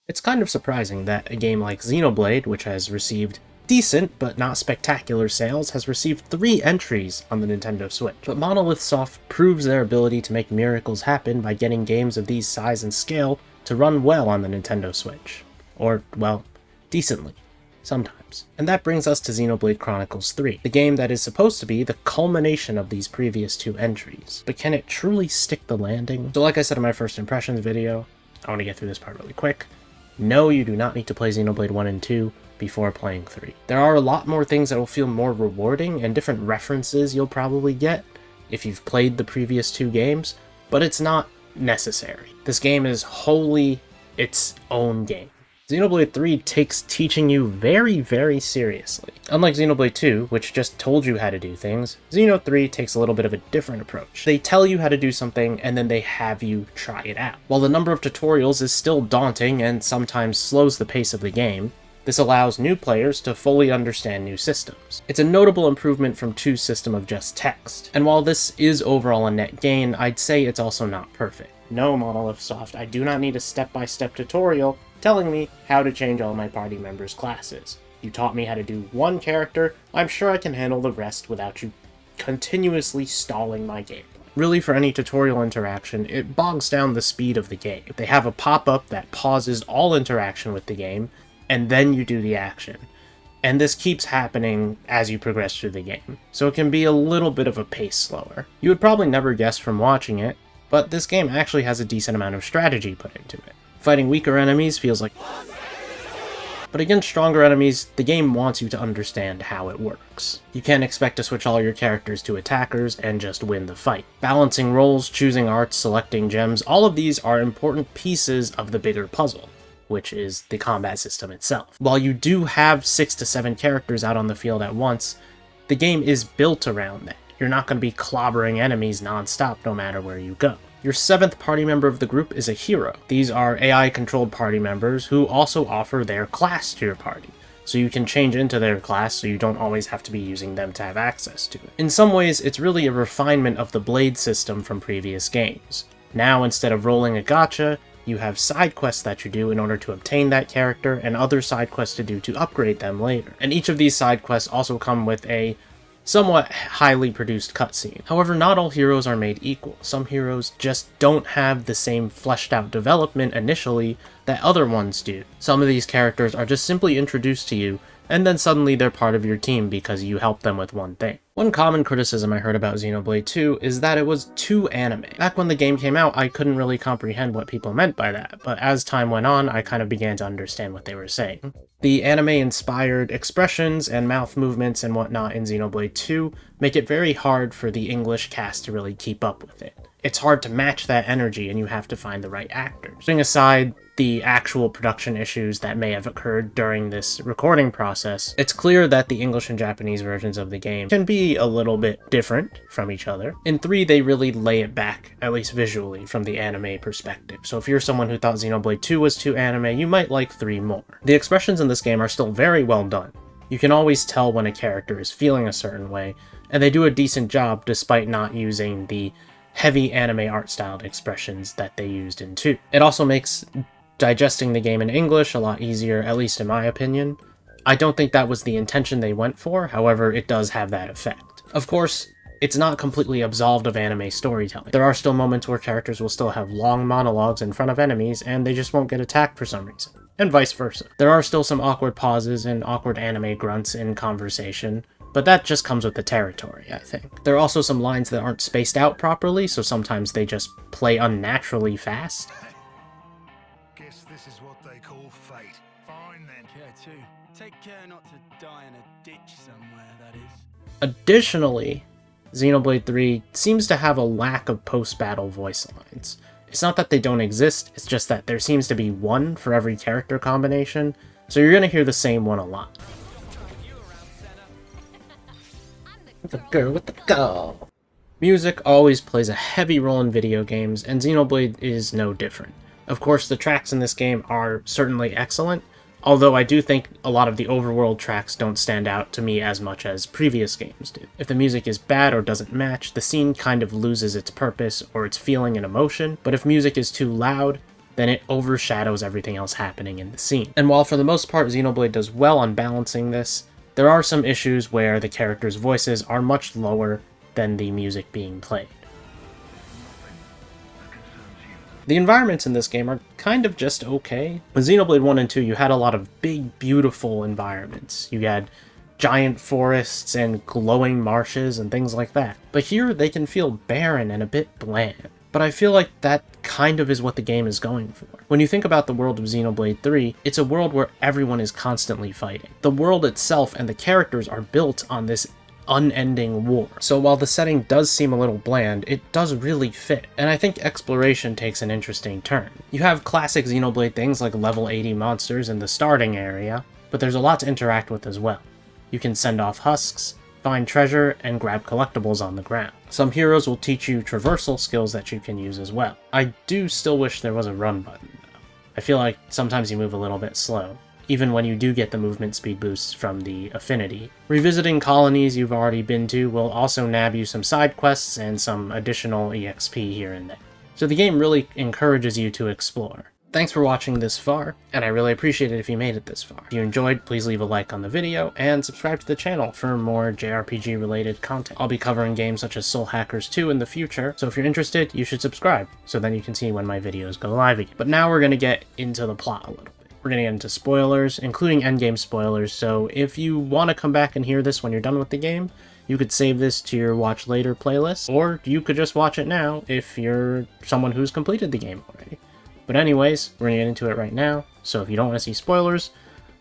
It's kind of surprising that a game like Xenoblade, which has received decent but not spectacular sales, has received 3 entries on the Nintendo Switch. But Monoliftsoft proves their ability to make miracles happen by getting games of these size and scale to run well on the Nintendo Switch. Or, well, decently. Sometimes. And that brings us to Xenoblade Chronicles 3, the game that is supposed to be the culmination of these previous 2 entries. But can it truly stick the landing? So like I said in my first impressions video, I want to get through this part really quick. No, you do not need to play Xenoblade 1 and 2 before playing 3. There are a lot more things that will feel more rewarding and different references you'll probably get if you've played the previous 2 games, but it's not necessary. This game is wholly its own game. Xenoblade 3 takes teaching you very, very seriously. Unlike Xenoblade 2, which just told you how to do things, Xeno 3 takes a little bit of a different approach. They tell you how to do something, and then they have you try it out. While the number of tutorials is still daunting and sometimes slows the pace of the game, this allows new players to fully understand new systems. It's a notable improvement from 2's system of just text. And while this is overall a net gain, I'd say it's also not perfect. No, Monoliftsoft, I do not need a step-by-step tutorial telling me how to change all my party members' classes. You taught me how to do one character, I'm sure I can handle the rest without you continuously stalling my gameplay. Really, for any tutorial interaction, it bogs down the speed of the game. They have a pop-up that pauses all interaction with the game, and then you do the action. And this keeps happening as you progress through the game, so it can be a little bit of a pace slower. You would probably never guess from watching it, but this game actually has a decent amount of strategy put into it. Fighting weaker enemies feels like... But against stronger enemies, the game wants you to understand how it works. You can't expect to switch all your characters to attackers and just win the fight. Balancing roles, choosing arts, selecting gems, all of these are important pieces of the bigger puzzle, which is the combat system itself. While you do have 6 to 7 characters out on the field at once, the game is built around that. You're not going to be clobbering enemies non-stop no matter where you go. Your 7th party member of the group is a hero. These are AI-controlled party members who also offer their class to your party, so you can change into their class so you don't always have to be using them to have access to it. In some ways, it's really a refinement of the blade system from previous games. Now, instead of rolling a gacha, you have side quests that you do in order to obtain that character, and other side quests to do to upgrade them later. And each of these side quests also come with a somewhat highly produced cutscene. However, not all heroes are made equal. Some heroes just don't have the same fleshed out development initially that other ones do. Some of these characters are just simply introduced to you, and then suddenly they're part of your team because you helped them with one thing. One common criticism I heard about Xenoblade 2 is that it was too anime. Back when the game came out, I couldn't really comprehend what people meant by that, but as time went on, I kind of began to understand what they were saying. The anime-inspired expressions and mouth movements and whatnot in Xenoblade 2 make it very hard for the English cast to really keep up with it. It's hard to match that energy, and you have to find the right actors. Putting aside the actual production issues that may have occurred during this recording process, it's clear that the English and Japanese versions of the game can be a little bit different from each other. In 3, they really lay it back, at least visually, from the anime perspective. So if you're someone who thought Xenoblade 2 was too anime, you might like 3 more. The expressions in this game are still very well done. You can always tell when a character is feeling a certain way, and they do a decent job despite not using the heavy anime art-styled expressions that they used in 2. It also makes digesting the game in English a lot easier, at least in my opinion. I don't think that was the intention they went for, however, it does have that effect. Of course, it's not completely absolved of anime storytelling. There are still moments where characters will still have long monologues in front of enemies, and they just won't get attacked for some reason, and vice versa. There are still some awkward pauses and awkward anime grunts in conversation, but that just comes with the territory, I think. There are also some lines that aren't spaced out properly, so sometimes they just play unnaturally fast. Guess this is what they call fate. Fine then. Care too. Take care not to die in a ditch somewhere, that is. Additionally, Xenoblade 3 seems to have a lack of post-battle voice lines. It's not that they don't exist, it's just that there seems to be one for every character combination, so you're gonna hear the same one a lot. The girl with the girl. Music always plays a heavy role in video games, and Xenoblade is no different. Of course, the tracks in this game are certainly excellent, although I do think a lot of the overworld tracks don't stand out to me as much as previous games do. If the music is bad or doesn't match, the scene kind of loses its purpose or its feeling and emotion, but if music is too loud, then it overshadows everything else happening in the scene. And while for the most part Xenoblade does well on balancing this, there are some issues where the characters' voices are much lower than the music being played. The environments in this game are kind of just okay. In Xenoblade 1 and 2, you had a lot of big, beautiful environments. You had giant forests and glowing marshes and things like that. But here, they can feel barren and a bit bland. But I feel like that kind of is what the game is going for. When you think about the world of Xenoblade 3, it's a world where everyone is constantly fighting. The world itself and the characters are built on this unending war. So while the setting does seem a little bland, it does really fit, and I think exploration takes an interesting turn. You have classic Xenoblade things like level 80 monsters in the starting area, but there's a lot to interact with as well. You can send off husks, find treasure, and grab collectibles on the ground. Some heroes will teach you traversal skills that you can use as well. I do still wish there was a run button, though. I feel like sometimes you move a little bit slow, even when you do get the movement speed boosts from the affinity. Revisiting colonies you've already been to will also nab you some side quests and some additional EXP here and there. So the game really encourages you to explore. Thanks for watching this far, and I really appreciate it if you made it this far. If you enjoyed, please leave a like on the video, and subscribe to the channel for more JRPG related content. I'll be covering games such as Soul Hackers 2 in the future, so if you're interested, you should subscribe, so then you can see when my videos go live again. But now we're going to get into the plot a little bit. We're going to get into spoilers, including endgame spoilers, so if you want to come back and hear this when you're done with the game, you could save this to your watch later playlist, or you could just watch it now if you're someone who's completed the game already. But anyways, we're going to get into it right now, so if you don't want to see spoilers,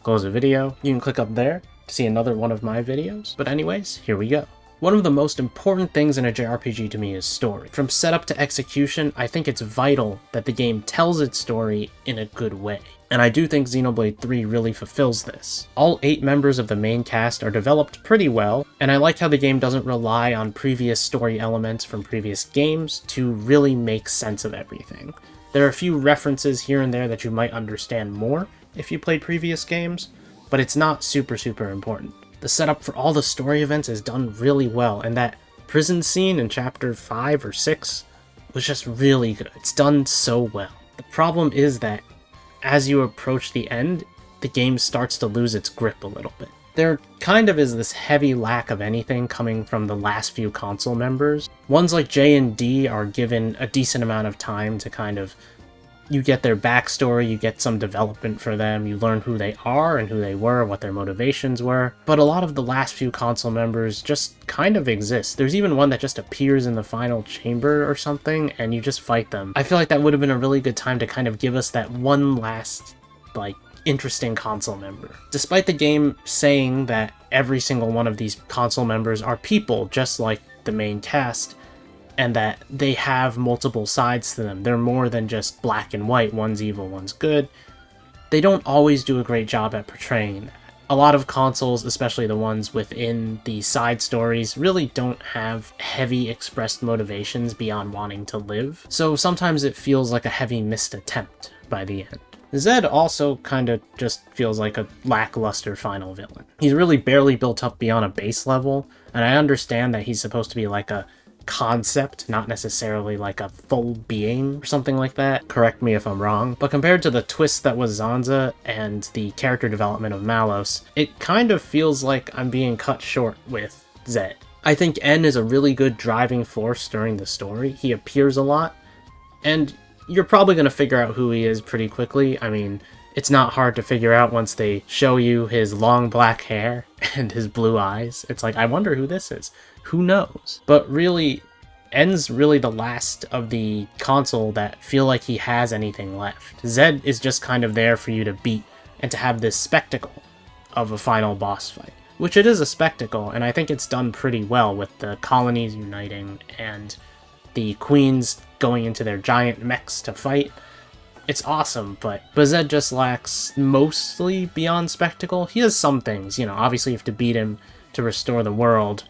close the video. You can click up there to see another one of my videos. But anyways, here we go. One of the most important things in a JRPG to me is story. From setup to execution, I think it's vital that the game tells its story in a good way. And I do think Xenoblade 3 really fulfills this. All 8 members of the main cast are developed pretty well, and I like how the game doesn't rely on previous story elements from previous games to really make sense of everything. There are a few references here and there that you might understand more if you played previous games, but it's not super important. The setup for all the story events is done really well, and that prison scene in chapter 5 or 6 was just really good. It's done so well. The problem is that as you approach the end, the game starts to lose its grip a little bit. There kind of is this heavy lack of anything coming from the last few console members. Ones like J and D are given a decent amount of time to kind of, you get their backstory, you get some development for them, you learn who they are and who they were, what their motivations were. But a lot of the last few console members just kind of exist. There's even one that just appears in the final chamber or something, and you just fight them. I feel like that would have been a really good time to kind of give us that one last, like, interesting console member. Despite the game saying that every single one of these console members are people just like the main cast, and that they have multiple sides to them, they're more than just black and white, one's evil, one's good, they don't always do a great job at portraying that. A lot of consoles, especially the ones within the side stories, really don't have heavy expressed motivations beyond wanting to live, so sometimes it feels like a heavy missed attempt by the end. Zed also kind of just feels like a lackluster final villain. He's really barely built up beyond a base level, and I understand that he's supposed to be like a concept, not necessarily like a full being or something like that. Correct me if I'm wrong, but compared to the twist that was Zanza and the character development of Malos, it kind of feels like I'm being cut short with Zed. I think N is a really good driving force during the story. He appears a lot, and you're probably going to figure out who he is pretty quickly. I mean, it's not hard to figure out once they show you his long black hair and his blue eyes. It's like, I wonder who this is. Who knows? But really, N's really the last of the console that feel like he has anything left. Zed is just kind of there for you to beat and to have this spectacle of a final boss fight. Which it is a spectacle, and I think it's done pretty well with the colonies uniting and the queens going into their giant mechs to fight. It's awesome, but Zed just lacks mostly beyond spectacle. He has some things, you know, obviously you have to beat him to restore the world,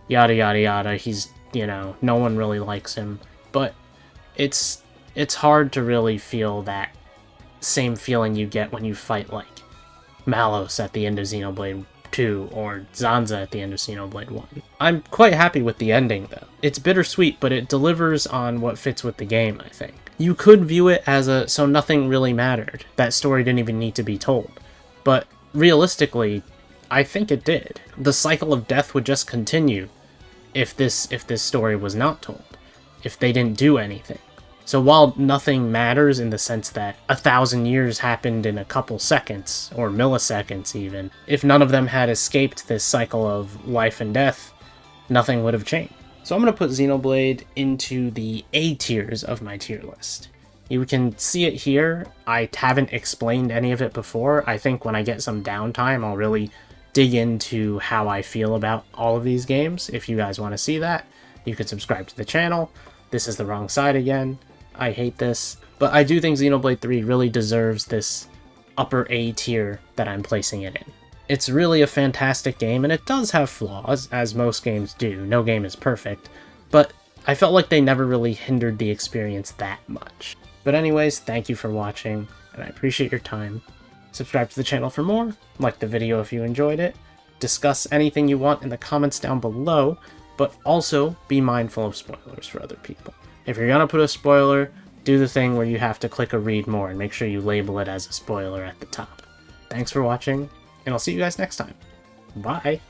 yada yada yada. He's, you know, no one really likes him, but it's hard to really feel that same feeling you get when you fight like Malos at the end of Xenoblade 2 or Zanza at the end of Xenoblade 1. I'm quite happy with the ending though. It's bittersweet, but it delivers on what fits with the game, I think. You could view it as a so nothing really mattered. That story didn't even need to be told. But realistically, I think it did. The cycle of death would just continue if this story was not told, if they didn't do anything. So while nothing matters in the sense that 1,000 years happened in a couple seconds, or milliseconds even, if none of them had escaped this cycle of life and death, nothing would have changed. So I'm going to put Xenoblade into the A tiers of my tier list. You can see it here. I haven't explained any of it before. I think when I get some downtime, I'll really dig into how I feel about all of these games. If you guys want to see that, you can subscribe to the channel. This is the wrong side again. I hate this. But I do think Xenoblade 3 really deserves this upper A tier that I'm placing it in. It's really a fantastic game, and it does have flaws, as most games do. No game is perfect. But I felt like they never really hindered the experience that much. But anyways, thank you for watching, and I appreciate your time. Subscribe to the channel for more, like the video if you enjoyed it, discuss anything you want in the comments down below, but also be mindful of spoilers for other people. If you're gonna put a spoiler, do the thing where you have to click a read more and make sure you label it as a spoiler at the top. Thanks for watching, and I'll see you guys next time. Bye!